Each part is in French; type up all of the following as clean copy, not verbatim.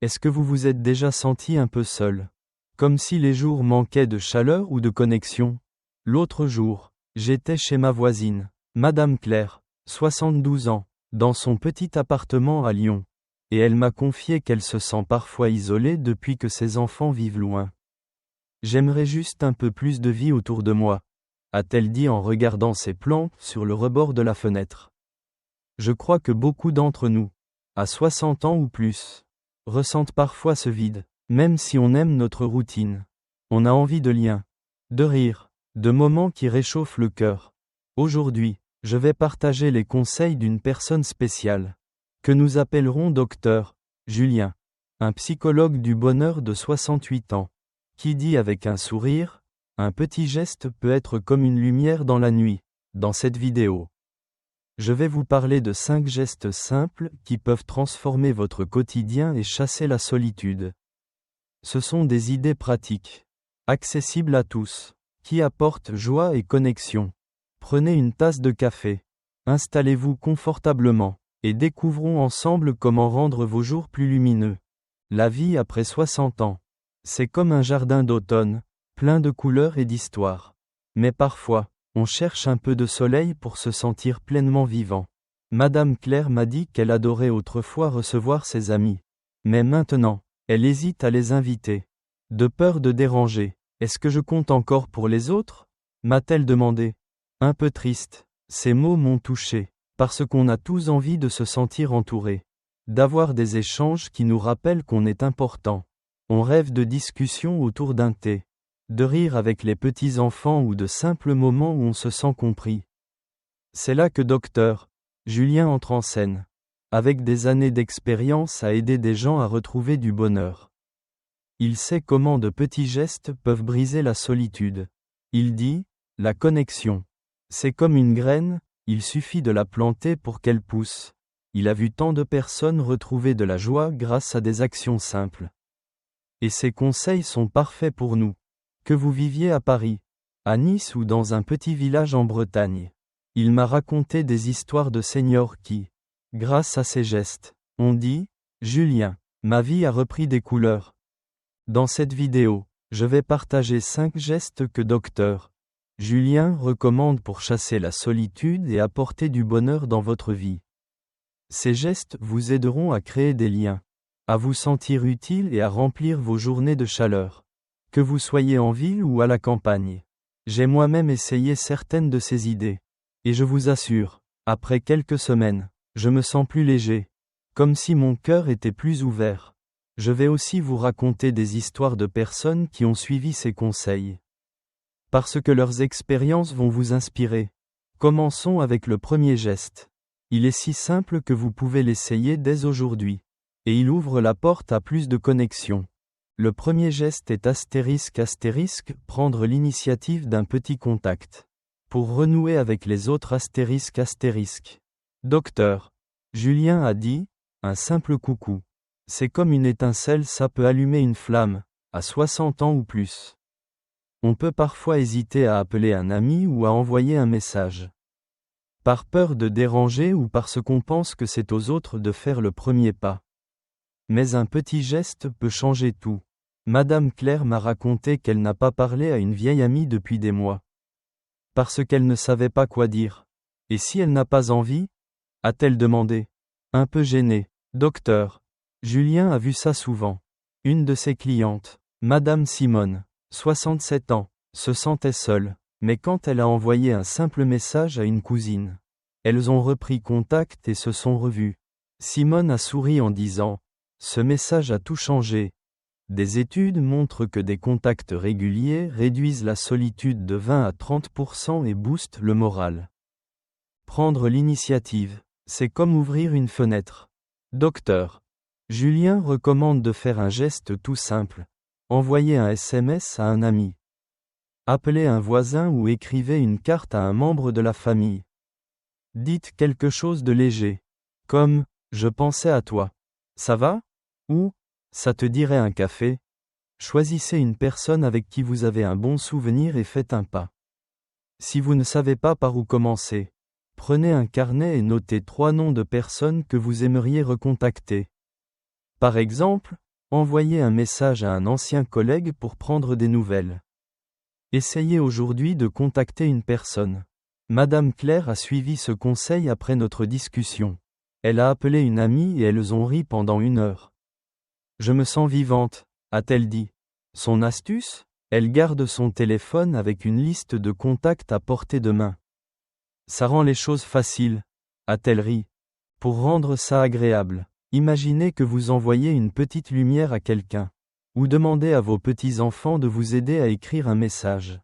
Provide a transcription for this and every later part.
Est-ce que vous vous êtes déjà senti un peu seul? Comme si les jours manquaient de chaleur ou de connexion? L'autre jour, j'étais chez ma voisine, Madame Claire, 72 ans, dans son petit appartement à Lyon. Et elle m'a confié qu'elle se sent parfois isolée depuis que ses enfants vivent loin. J'aimerais juste un peu plus de vie autour de moi, a-t-elle dit en regardant ses plantes sur le rebord de la fenêtre. Je crois que beaucoup d'entre nous, à 60 ans ou plus, ressentent parfois ce vide, même si on aime notre routine. On a envie de liens, de rire, de moments qui réchauffent le cœur. Aujourd'hui, je vais partager les conseils d'une personne spéciale, que nous appellerons Docteur Julien, un psychologue du bonheur de 68 ans, qui dit avec un sourire, un petit geste peut être comme une lumière dans la nuit. Dans cette vidéo, je vais vous parler de 5 gestes simples qui peuvent transformer votre quotidien et chasser la solitude. Ce sont des idées pratiques, accessibles à tous, qui apportent joie et connexion. Prenez une tasse de café, installez-vous confortablement, et découvrons ensemble comment rendre vos jours plus lumineux. La vie après 60 ans, c'est comme un jardin d'automne, plein de couleurs et d'histoires. Mais parfois, on cherche un peu de soleil pour se sentir pleinement vivant. Madame Claire m'a dit qu'elle adorait autrefois recevoir ses amis. Mais maintenant, elle hésite à les inviter. De peur de déranger. Est-ce que je compte encore pour les autres? M'a-t-elle demandé. Un peu triste. Ces mots m'ont touché, parce qu'on a tous envie de se sentir entouré. D'avoir des échanges qui nous rappellent qu'on est important. On rêve de discussions autour d'un thé, de rire avec les petits-enfants ou de simples moments où on se sent compris. C'est là que Docteur Julien entre en scène, avec des années d'expérience à aider des gens à retrouver du bonheur. Il sait comment de petits gestes peuvent briser la solitude. Il dit, la connexion. C'est comme une graine, il suffit de la planter pour qu'elle pousse. Il a vu tant de personnes retrouver de la joie grâce à des actions simples. Et ces conseils sont parfaits pour nous. Que vous viviez à Paris, à Nice ou dans un petit village en Bretagne. Il m'a raconté des histoires de seniors qui, grâce à ces gestes, ont dit, Julien, ma vie a repris des couleurs. Dans cette vidéo, je vais partager 5 gestes que Docteur Julien recommande pour chasser la solitude et apporter du bonheur dans votre vie. Ces gestes vous aideront à créer des liens, à vous sentir utile et à remplir vos journées de chaleur. Que vous soyez en ville ou à la campagne. J'ai moi-même essayé certaines de ces idées. Et je vous assure, après quelques semaines, je me sens plus léger. Comme si mon cœur était plus ouvert. Je vais aussi vous raconter des histoires de personnes qui ont suivi ces conseils. Parce que leurs expériences vont vous inspirer. Commençons avec le premier geste. Il est si simple que vous pouvez l'essayer dès aujourd'hui. Et il ouvre la porte à plus de connexion. Le premier geste est ***, prendre l'initiative d'un petit contact. Pour renouer avec les autres ***. Docteur Julien a dit, un simple coucou. C'est comme une étincelle, ça peut allumer une flamme, à 60 ans ou plus. On peut parfois hésiter à appeler un ami ou à envoyer un message. Par peur de déranger ou parce qu'on pense que c'est aux autres de faire le premier pas. Mais un petit geste peut changer tout. Madame Claire m'a raconté qu'elle n'a pas parlé à une vieille amie depuis des mois. Parce qu'elle ne savait pas quoi dire. Et si elle n'a pas envie? A-t-elle demandé. Un peu gênée. Docteur Julien a vu ça souvent. Une de ses clientes, Madame Simone, 67 ans, se sentait seule, mais quand elle a envoyé un simple message à une cousine, elles ont repris contact et se sont revues. Simone a souri en disant, ce message a tout changé. Des études montrent que des contacts réguliers réduisent la solitude de 20 à 30% et boostent le moral. Prendre l'initiative, c'est comme ouvrir une fenêtre. Docteur Julien recommande de faire un geste tout simple. Envoyer un SMS à un ami. Appelez un voisin ou écrivez une carte à un membre de la famille. Dites quelque chose de léger. Comme « Je pensais à toi. Ça va ?» ou « Ça te dirait un café ?» Choisissez une personne avec qui vous avez un bon souvenir et faites un pas. Si vous ne savez pas par où commencer, prenez un carnet et notez 3 noms de personnes que vous aimeriez recontacter. Par exemple, Envoyez un message à un ancien collègue pour prendre des nouvelles. Essayez aujourd'hui de contacter une personne. Madame Claire a suivi ce conseil après notre discussion. Elle a appelé une amie et elles ont ri pendant 1 heure. Je me sens vivante, a-t-elle dit. Son astuce? Elle garde son téléphone avec une liste de contacts à portée de main. Ça rend les choses faciles, a-t-elle ri. Pour rendre ça agréable, imaginez que vous envoyez une petite lumière à quelqu'un. Ou demandez à vos petits-enfants de vous aider à écrire un message.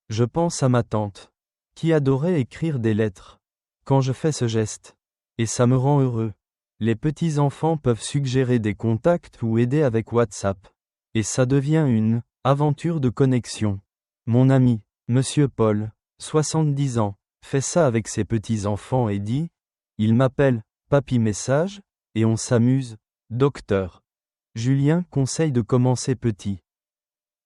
Je pense à ma tante, qui adorait écrire des lettres. Quand je fais ce geste, et ça me rend heureux. Les petits-enfants peuvent suggérer des contacts ou aider avec WhatsApp. Et ça devient une aventure de connexion. Mon ami, Monsieur Paul, 70 ans, fait ça avec ses petits-enfants et dit « Il m'appelle, papy message, et on s'amuse, docteur. » Julien conseille de commencer petit.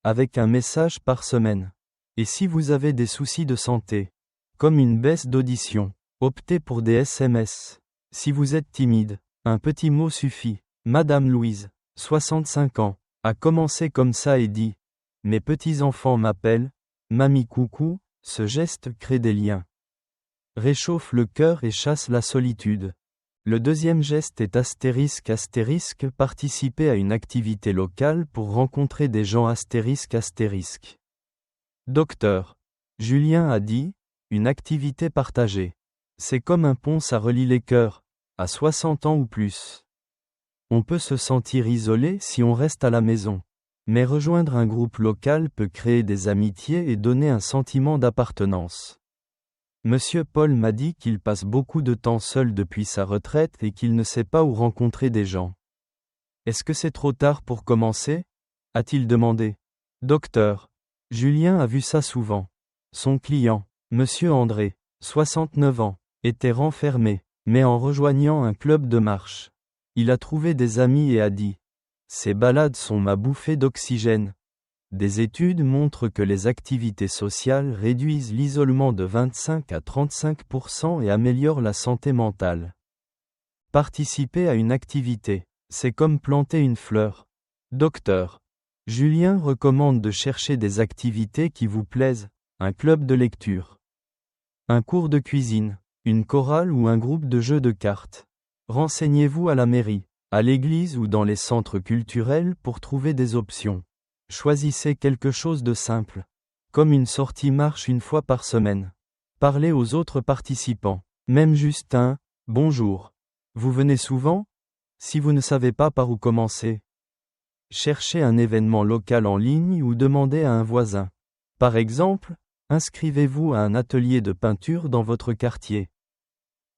Avec un message par semaine. Et si vous avez des soucis de santé, comme une baisse d'audition, optez pour des SMS. Si vous êtes timide, un petit mot suffit. Madame Louise, 65 ans, a commencé comme ça et dit « Mes petits-enfants m'appellent, mamie coucou », ce geste crée des liens. Réchauffe le cœur et chasse la solitude. Le deuxième geste est ***, participer à une activité locale pour rencontrer des gens ***. Docteur. Julien a dit, une activité partagée. C'est comme un pont, ça relie les cœurs, à 60 ans ou plus. On peut se sentir isolé si on reste à la maison. Mais rejoindre un groupe local peut créer des amitiés et donner un sentiment d'appartenance. Monsieur Paul m'a dit qu'il passe beaucoup de temps seul depuis sa retraite et qu'il ne sait pas où rencontrer des gens. Est-ce que c'est trop tard pour commencer? A-t-il demandé. Docteur. Julien a vu ça souvent. Son client, Monsieur André, 69 ans, était renfermé, mais en rejoignant un club de marche. Il a trouvé des amis et a dit « Ces balades sont ma bouffée d'oxygène ». Des études montrent que les activités sociales réduisent l'isolement de 25 à 35% et améliorent la santé mentale. Participer à une activité, c'est comme planter une fleur. Docteur. Julien recommande de chercher des activités qui vous plaisent, un club de lecture, un cours de cuisine, une chorale ou un groupe de jeux de cartes. Renseignez-vous à la mairie, à l'église ou dans les centres culturels pour trouver des options. Choisissez quelque chose de simple, comme une sortie marche 1 fois par semaine. Parlez aux autres participants, même juste un « bonjour ». Vous venez souvent? Si vous ne savez pas par où commencer, cherchez un événement local en ligne ou demandez à un voisin. Par exemple, inscrivez-vous à un atelier de peinture dans votre quartier.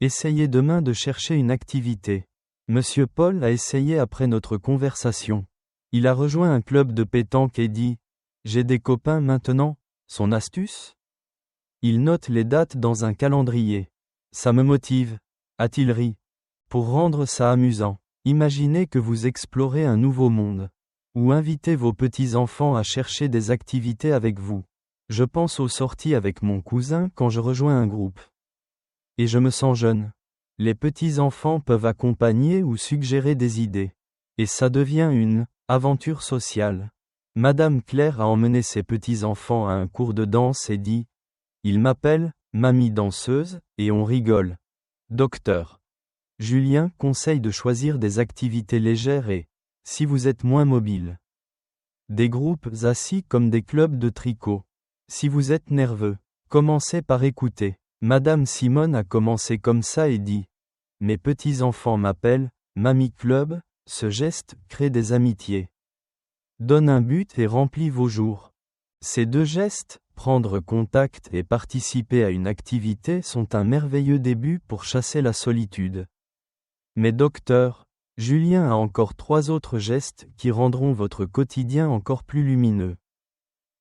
Essayez demain de chercher une activité. Monsieur Paul a essayé après notre conversation. Il a rejoint un club de pétanque et dit « J'ai des copains maintenant ». Son astuce? Il note les dates dans un calendrier. Ça me motive, a-t-il ri. Pour rendre ça amusant, imaginez que vous explorez un nouveau monde. Ou invitez vos petits-enfants à chercher des activités avec vous. Je pense aux sorties avec mon cousin quand je rejoins un groupe. Et je me sens jeune. Les petits-enfants peuvent accompagner ou suggérer des idées. Et ça devient une aventure sociale. Madame Claire a emmené ses petits-enfants à un cours de danse et dit « Il m'appelle, mamie danseuse, et on rigole. Docteur. » Julien conseille de choisir des activités légères et, si vous êtes moins mobile, des groupes assis comme des clubs de tricot. Si vous êtes nerveux, commencez par écouter. Madame Simone a commencé comme ça et dit « Mes petits-enfants m'appellent, mamie club ». Ce geste crée des amitiés. Donne un but et remplit vos jours. Ces 2 gestes, prendre contact et participer à une activité, sont un merveilleux début pour chasser la solitude. Mais docteur, Julien a encore 3 autres gestes qui rendront votre quotidien encore plus lumineux.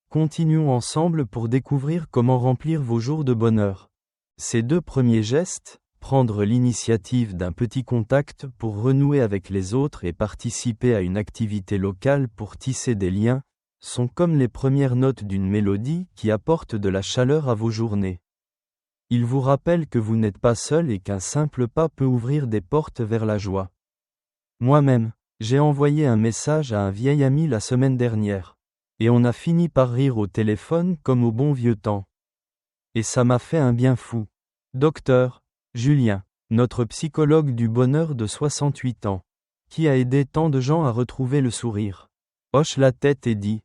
Continuons ensemble pour découvrir comment remplir vos jours de bonheur. Ces 2 premiers gestes, prendre l'initiative d'un petit contact pour renouer avec les autres et participer à une activité locale pour tisser des liens, sont comme les premières notes d'une mélodie qui apportent de la chaleur à vos journées. Ils vous rappellent que vous n'êtes pas seul et qu'un simple pas peut ouvrir des portes vers la joie. Moi-même, J'ai envoyé un message à un vieil ami la semaine dernière. Et on a fini par rire au téléphone comme au bon vieux temps. Et ça m'a fait un bien fou. Docteur Julien, notre psychologue du bonheur de 68 ans, qui a aidé tant de gens à retrouver le sourire, hoche la tête et dit: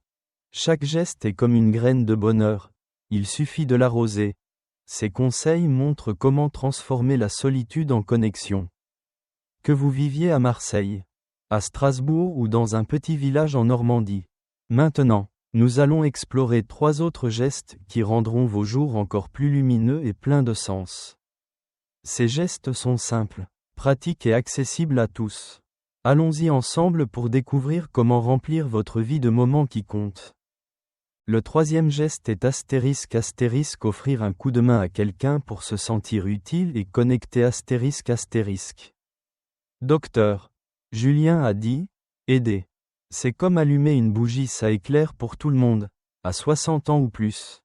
chaque geste est comme une graine de bonheur, il suffit de l'arroser. Ces conseils montrent comment transformer la solitude en connexion. Que vous viviez à Marseille, à Strasbourg ou dans un petit village en Normandie. Maintenant, nous allons explorer 3 autres gestes qui rendront vos jours encore plus lumineux et pleins de sens. Ces gestes sont simples, pratiques et accessibles à tous. Allons-y ensemble pour découvrir comment remplir votre vie de moments qui comptent. Le 3e geste est ***, offrir un coup de main à quelqu'un pour se sentir utile et connecté ***. Docteur Julien a dit: aider. C'est comme allumer une bougie, ça éclaire pour tout le monde, à 60 ans ou plus.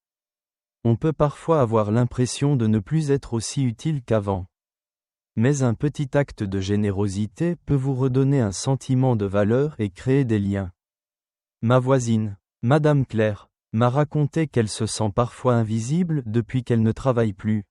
On peut parfois avoir l'impression de ne plus être aussi utile qu'avant. Mais un petit acte de générosité peut vous redonner un sentiment de valeur et créer des liens. Ma voisine, Madame Claire, m'a raconté qu'elle se sent parfois invisible depuis qu'elle ne travaille plus.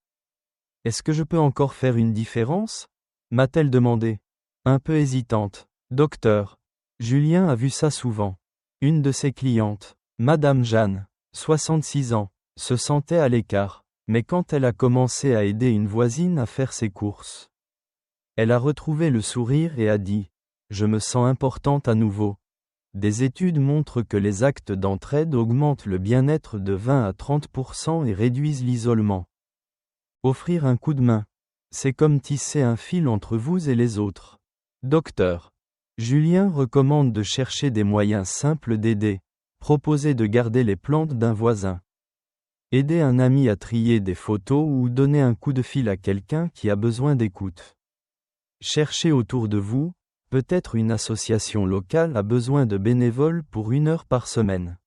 Est-ce que je peux encore faire une différence? M'a-t-elle demandé. Un peu hésitante. Docteur Julien a vu ça souvent. Une de ses clientes, Madame Jeanne, 66 ans, se sentait à l'écart, mais quand elle a commencé à aider une voisine à faire ses courses, elle a retrouvé le sourire et a dit: je me sens importante à nouveau. Des études montrent que les actes d'entraide augmentent le bien-être de 20 à 30% et réduisent l'isolement. Offrir un coup de main, c'est comme tisser un fil entre vous et les autres. Docteur Julien recommande de chercher des moyens simples d'aider. Proposer de garder les plantes d'un voisin. Aider un ami à trier des photos ou donner un coup de fil à quelqu'un qui a besoin d'écoute. Cherchez autour de vous. Peut-être une association locale a besoin de bénévoles pour 1 heure par semaine.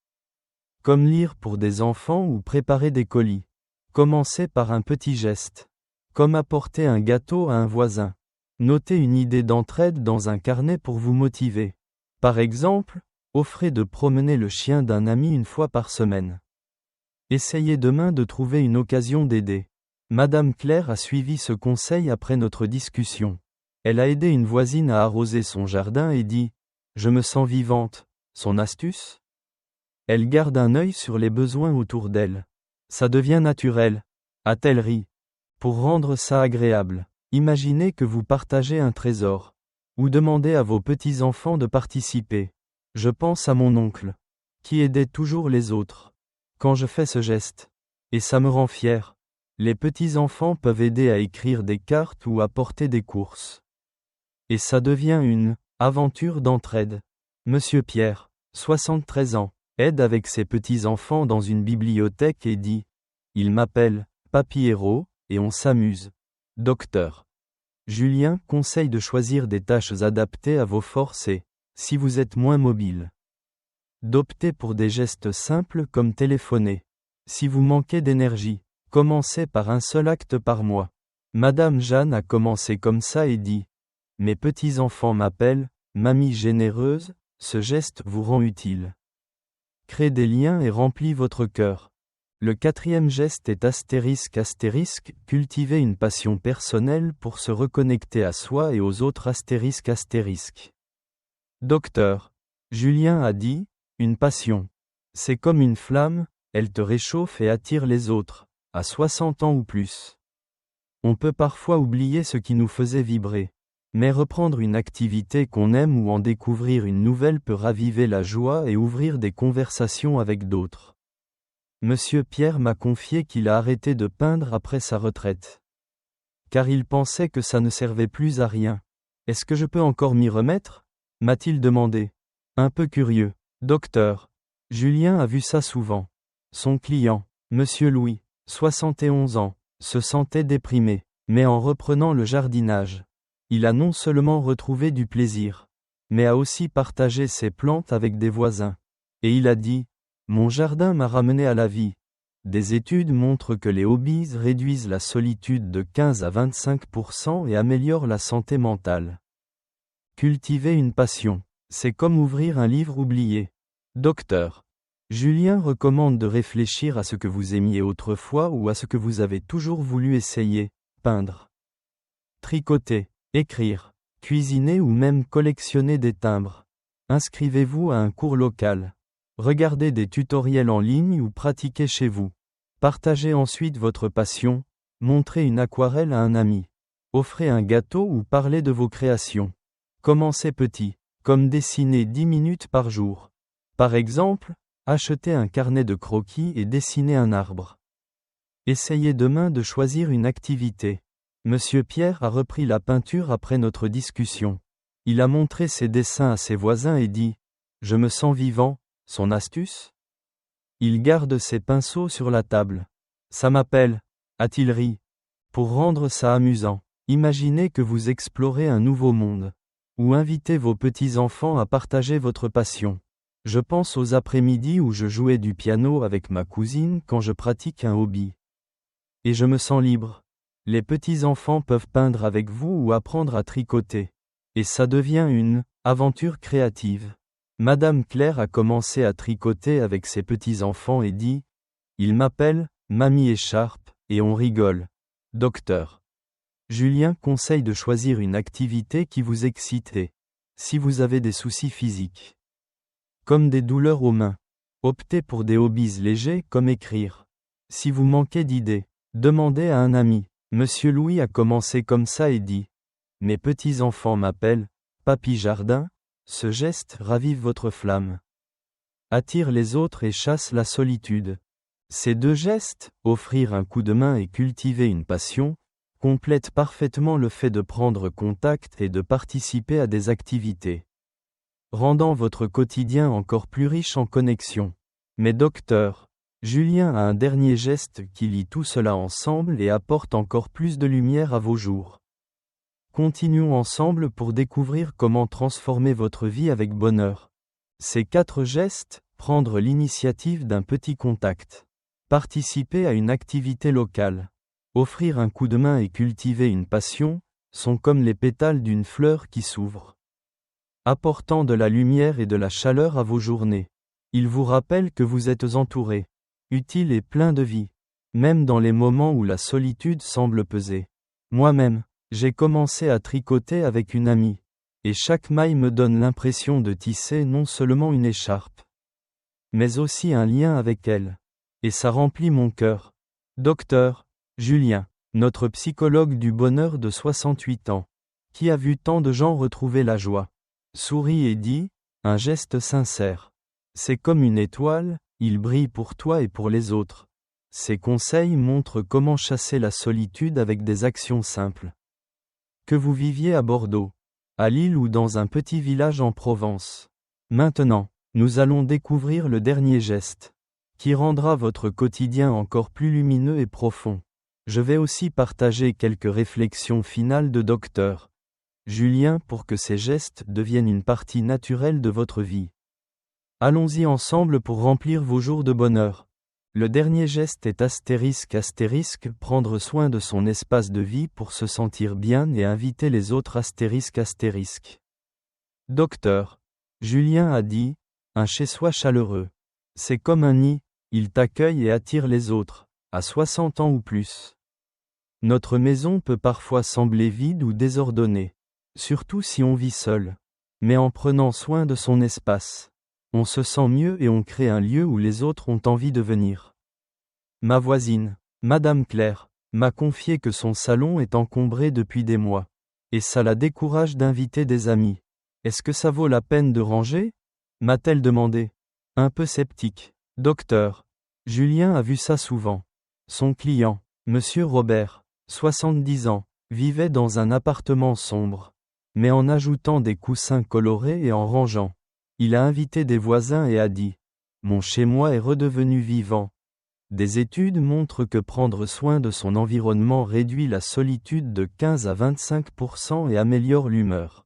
Comme lire pour des enfants ou préparer des colis. Commencez par un petit geste. Comme apporter un gâteau à un voisin. Notez une idée d'entraide dans un carnet pour vous motiver. Par exemple, offrez de promener le chien d'un ami 1 fois par semaine. Essayez demain de trouver une occasion d'aider. Madame Claire a suivi ce conseil après notre discussion. Elle a aidé une voisine à arroser son jardin et dit: je me sens vivante. Son astuce? Elle garde un œil sur les besoins autour d'elle. Ça devient naturel, a-t-elle ri. Pour rendre ça agréable, imaginez que vous partagez un trésor. Ou demandez à vos petits-enfants de participer. Je pense à mon oncle, qui aidait toujours les autres. Quand je fais ce geste, et ça me rend fier, les petits-enfants peuvent aider à écrire des cartes ou à porter des courses. Et ça devient une aventure d'entraide. Monsieur Pierre, 73 ans, aide avec ses petits-enfants dans une bibliothèque et dit: il m'appelle Papy Héros, et on s'amuse. Docteur Julien conseille de choisir des tâches adaptées à vos forces et, si vous êtes moins mobile, d'opter pour des gestes simples comme téléphoner. Si vous manquez d'énergie, commencez par un seul acte par mois. Madame Jeanne a commencé comme ça et dit: mes petits-enfants m'appellent mamie généreuse, ce geste vous rend utile. Crée des liens et remplit votre cœur. Le 4e geste est ***, cultiver une passion personnelle pour se reconnecter à soi et aux autres ***. Docteur Julien a dit: une passion. C'est comme une flamme, elle te réchauffe et attire les autres, à 60 ans ou plus. On peut parfois oublier ce qui nous faisait vibrer. Mais reprendre une activité qu'on aime ou en découvrir une nouvelle peut raviver la joie et ouvrir des conversations avec d'autres. Monsieur Pierre m'a confié qu'il a arrêté de peindre après sa retraite. Car il pensait que ça ne servait plus à rien. Est-ce que je peux encore m'y remettre? M'a-t-il demandé. Un peu curieux. Docteur Julien a vu ça souvent. Son client, Monsieur Louis, 71 ans, se sentait déprimé, mais en reprenant le jardinage, il a non seulement retrouvé du plaisir, mais a aussi partagé ses plantes avec des voisins. Et il a dit: mon jardin m'a ramené à la vie. Des études montrent que les hobbies réduisent la solitude de 15 à 25% et améliorent la santé mentale. Cultiver une passion. C'est comme ouvrir un livre oublié. Docteur. Julien recommande de réfléchir à ce que vous aimiez autrefois ou à ce que vous avez toujours voulu essayer, peindre, tricoter, écrire, cuisiner ou même collectionner des timbres. Inscrivez-vous à un cours local. Regardez des tutoriels en ligne ou pratiquez chez vous. Partagez ensuite votre passion, montrez une aquarelle à un ami. Offrez un gâteau ou parlez de vos créations. Commencez petit, comme dessiner 10 minutes par jour. Par exemple, achetez un carnet de croquis et dessinez un arbre. Essayez demain de choisir une activité. Monsieur Pierre a repris la peinture après notre discussion. Il a montré ses dessins à ses voisins et dit « Je me sens vivant », son astuce ? Il garde ses pinceaux sur la table. Ça m'appelle, a-t-il ri. Pour rendre ça amusant, imaginez que vous explorez un nouveau monde. Ou invitez vos petits-enfants à partager votre passion. Je pense aux après-midi où je jouais du piano avec ma cousine quand je pratique un hobby. Et je me sens libre. Les petits-enfants peuvent peindre avec vous ou apprendre à tricoter. Et ça devient une aventure créative. Madame Claire a commencé à tricoter avec ses petits-enfants et dit « Ils m'appellent Mamie Écharpe, et on rigole. Docteur. » Julien conseille de choisir une activité qui vous excite et, si vous avez des soucis physiques, comme des douleurs aux mains, optez pour des hobbies légers comme écrire. Si vous manquez d'idées, demandez à un ami. Monsieur Louis a commencé comme ça et dit « Mes petits-enfants m'appellent Papy Jardin ». Ce geste ravive votre flamme. Attire les autres et chasse la solitude. Ces deux gestes, offrir un coup de main et cultiver une passion, complètent parfaitement le fait de prendre contact et de participer à des activités, rendant votre quotidien encore plus riche en connexions. Mais docteur, Julien a un dernier geste qui lie tout cela ensemble et apporte encore plus de lumière à vos jours. Continuons ensemble pour découvrir comment transformer votre vie avec bonheur. Ces 4 gestes, prendre l'initiative d'un petit contact, participer à une activité locale, offrir un coup de main et cultiver une passion, sont comme les pétales d'une fleur qui s'ouvre, apportant de la lumière et de la chaleur à vos journées. Ils vous rappellent que vous êtes entouré, utile et plein de vie, même dans les moments où la solitude semble peser. Moi-même, j'ai commencé à tricoter avec une amie, et chaque maille me donne l'impression de tisser non seulement une écharpe, mais aussi un lien avec elle. Et ça remplit mon cœur. Docteur Julien, notre psychologue du bonheur de 68 ans, qui a vu tant de gens retrouver la joie, sourit et dit, un geste sincère. C'est comme une étoile, il brille pour toi et pour les autres. Ces conseils montrent comment chasser la solitude avec des actions simples. Que vous viviez à Bordeaux, à Lille ou dans un petit village en Provence. Maintenant, nous allons découvrir le dernier geste, qui rendra votre quotidien encore plus lumineux et profond. Je vais aussi partager quelques réflexions finales de Docteur Julien pour que ces gestes deviennent une partie naturelle de votre vie. Allons-y ensemble pour remplir vos jours de bonheur. Le dernier geste est ***, prendre soin de son espace de vie pour se sentir bien et inviter les autres ***. Docteur Julien a dit, un chez-soi chaleureux. C'est comme un nid, il t'accueille et attire les autres, à 60 ans ou plus. Notre maison peut parfois sembler vide ou désordonnée, surtout si on vit seul. Mais en prenant soin de son espace, on se sent mieux et on crée un lieu où les autres ont envie de venir. Ma voisine, Madame Claire, m'a confié que son salon est encombré depuis des mois. Et ça la décourage d'inviter des amis. Est-ce que ça vaut la peine de ranger ? M'a-t-elle demandé. Un peu sceptique. Docteur Julien a vu ça souvent. Son client, Monsieur Robert, 70 ans, vivait dans un appartement sombre. Mais en ajoutant des coussins colorés et en rangeant, il a invité des voisins et a dit « Mon chez-moi est redevenu vivant ». Des études montrent que prendre soin de son environnement réduit la solitude de 15 à 25% et améliore l'humeur.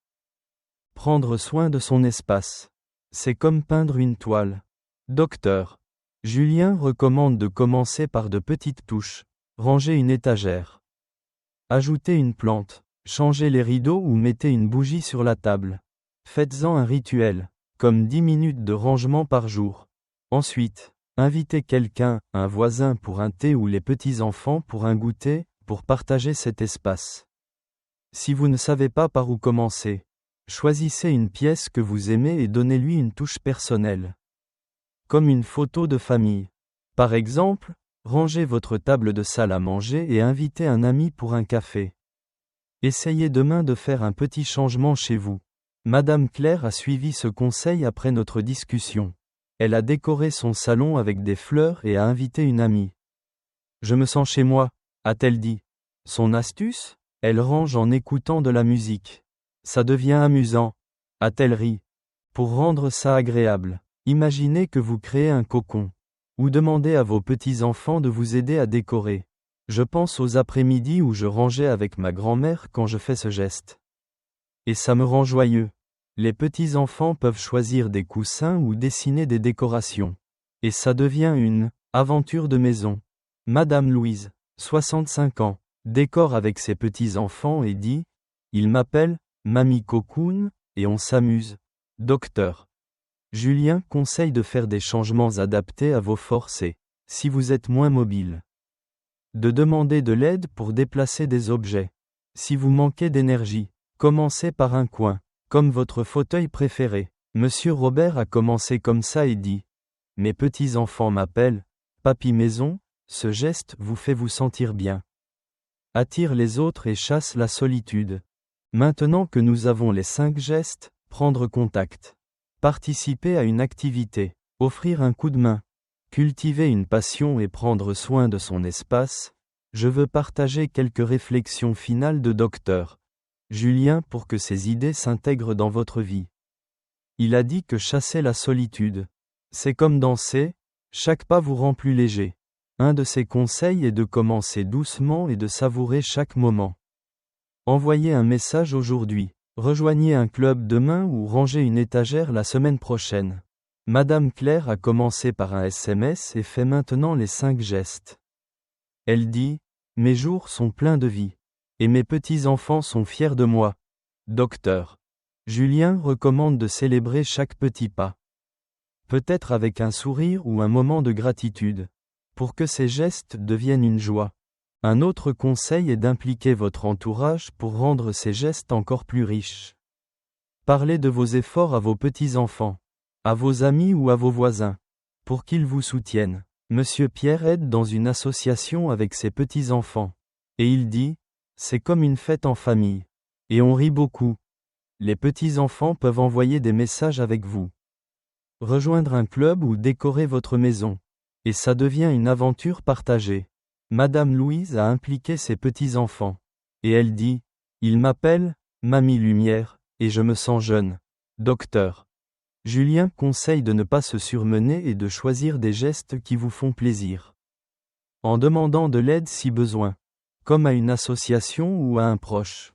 Prendre soin de son espace. C'est comme peindre une toile. Docteur Julien recommande de commencer par de petites touches. Ranger une étagère. Ajouter une plante. Changer les rideaux ou mettez une bougie sur la table. Faites-en un rituel, comme 10 minutes de rangement par jour. Ensuite, invitez quelqu'un, un voisin pour un thé ou les petits-enfants pour un goûter, pour partager cet espace. Si vous ne savez pas par où commencer, choisissez une pièce que vous aimez et donnez-lui une touche personnelle. Comme une photo de famille. Par exemple, rangez votre table de salle à manger et invitez un ami pour un café. Essayez demain de faire un petit changement chez vous. Madame Claire a suivi ce conseil après notre discussion. Elle a décoré son salon avec des fleurs et a invité une amie. Je me sens chez moi, a-t-elle dit. Son astuce? Elle range en écoutant de la musique. Ça devient amusant, a-t-elle ri. Pour rendre ça agréable, imaginez que vous créez un cocon. Ou demandez à vos petits-enfants de vous aider à décorer. Je pense aux après-midi où je rangeais avec ma grand-mère quand je fais ce geste. Et ça me rend joyeux. Les petits-enfants peuvent choisir des coussins ou dessiner des décorations. Et ça devient une aventure de maison. Madame Louise, 65 ans, décore avec ses petits-enfants et dit « Il m'appelle Mamie Cocoon, et on s'amuse. Docteur. » Julien conseille de faire des changements adaptés à vos forces et, si vous êtes moins mobile, de demander de l'aide pour déplacer des objets. Si vous manquez d'énergie, commencez par un coin, comme votre fauteuil préféré. Monsieur Robert a commencé comme ça et dit « Mes petits-enfants m'appellent, Papy Maison, ce geste vous fait vous sentir bien. Attire les autres et chasse la solitude. Maintenant que nous avons les 5 gestes, prendre contact. Participer à une activité, offrir un coup de main, cultiver une passion et prendre soin de son espace, je veux partager quelques réflexions finales de Dr. Julien pour que ces idées s'intègrent dans votre vie. Il a dit que chasser la solitude, c'est comme danser, chaque pas vous rend plus léger. Un de ses conseils est de commencer doucement et de savourer chaque moment. Envoyez un message aujourd'hui. Rejoignez un club demain ou rangez une étagère la semaine prochaine. Madame Claire a commencé par un SMS et fait maintenant les 5 gestes. Elle dit « Mes jours sont pleins de vie. Et mes petits-enfants sont fiers de moi. » Docteur Julien recommande de célébrer chaque petit pas. Peut-être avec un sourire ou un moment de gratitude. Pour que ces gestes deviennent une joie. Un autre conseil est d'impliquer votre entourage pour rendre ces gestes encore plus riches. Parlez de vos efforts à vos petits-enfants, à vos amis ou à vos voisins, pour qu'ils vous soutiennent. Monsieur Pierre aide dans une association avec ses petits-enfants. Et il dit, c'est comme une fête en famille. Et on rit beaucoup. Les petits-enfants peuvent envoyer des messages avec vous. Rejoindre un club ou décorer votre maison. Et ça devient une aventure partagée. Madame Louise a impliqué ses petits-enfants. Et elle dit, il m'appelle, Mamie Lumière, et je me sens jeune. Docteur Julien conseille de ne pas se surmener et de choisir des gestes qui vous font plaisir. En demandant de l'aide si besoin. Comme à une association ou à un proche.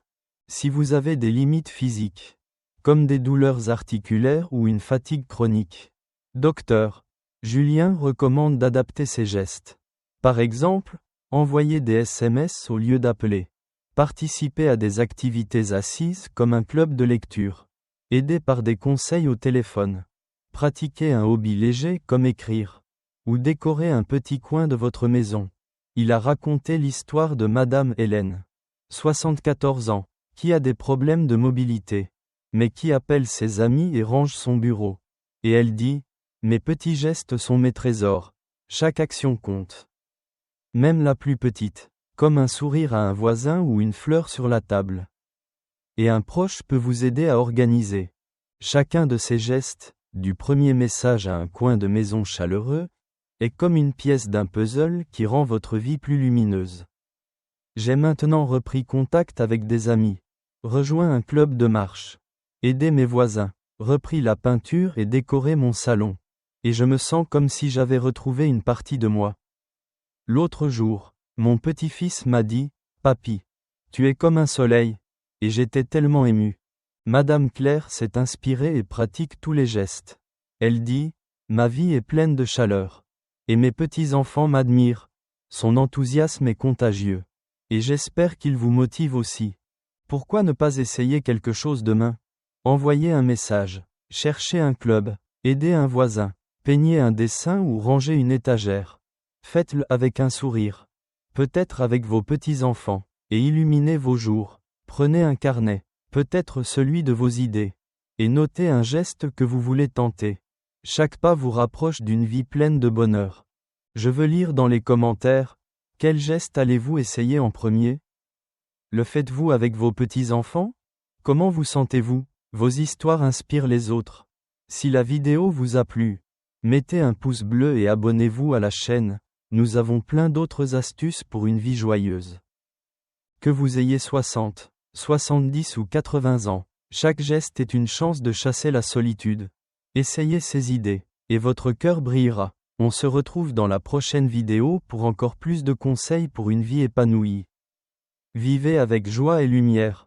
Si vous avez des limites physiques. Comme des douleurs articulaires ou une fatigue chronique. Docteur Julien recommande d'adapter ces gestes. Par exemple, envoyer des SMS au lieu d'appeler. Participer à des activités assises comme un club de lecture. Aider par des conseils au téléphone. Pratiquer un hobby léger comme écrire. Ou décorer un petit coin de votre maison. Il a raconté l'histoire de Madame Hélène. 74 ans, qui a des problèmes de mobilité. Mais qui appelle ses amis et range son bureau. Et elle dit, mes petits gestes sont mes trésors. Chaque action compte. Même la plus petite, comme un sourire à un voisin ou une fleur sur la table. Et un proche peut vous aider à organiser. Chacun de ces gestes, du premier message à un coin de maison chaleureux, est comme une pièce d'un puzzle qui rend votre vie plus lumineuse. J'ai maintenant repris contact avec des amis, rejoint un club de marche, aidé mes voisins, repris la peinture et décoré mon salon. Et je me sens comme si j'avais retrouvé une partie de moi. L'autre jour, mon petit-fils m'a dit, « Papy, tu es comme un soleil. » Et j'étais tellement ému. Madame Claire s'est inspirée et pratique tous les gestes. Elle dit, « Ma vie est pleine de chaleur. Et mes petits-enfants m'admirent. Son enthousiasme est contagieux. Et j'espère qu'il vous motive aussi. Pourquoi ne pas essayer quelque chose demain ? Envoyez un message. Cherchez un club. Aidez un voisin. Peignez un dessin ou rangez une étagère. Faites-le avec un sourire. Peut-être avec vos petits-enfants. Et illuminez vos jours. Prenez un carnet. Peut-être celui de vos idées. Et notez un geste que vous voulez tenter. Chaque pas vous rapproche d'une vie pleine de bonheur. Je veux lire dans les commentaires. Quel geste allez-vous essayer en premier? Le faites-vous avec vos petits-enfants? Comment vous sentez-vous? Vos histoires inspirent les autres. Si la vidéo vous a plu, mettez un pouce bleu et abonnez-vous à la chaîne. Nous avons plein d'autres astuces pour une vie joyeuse. Que vous ayez 60, 70 ou 80 ans, chaque geste est une chance de chasser la solitude. Essayez ces idées, et votre cœur brillera. On se retrouve dans la prochaine vidéo pour encore plus de conseils pour une vie épanouie. Vivez avec joie et lumière.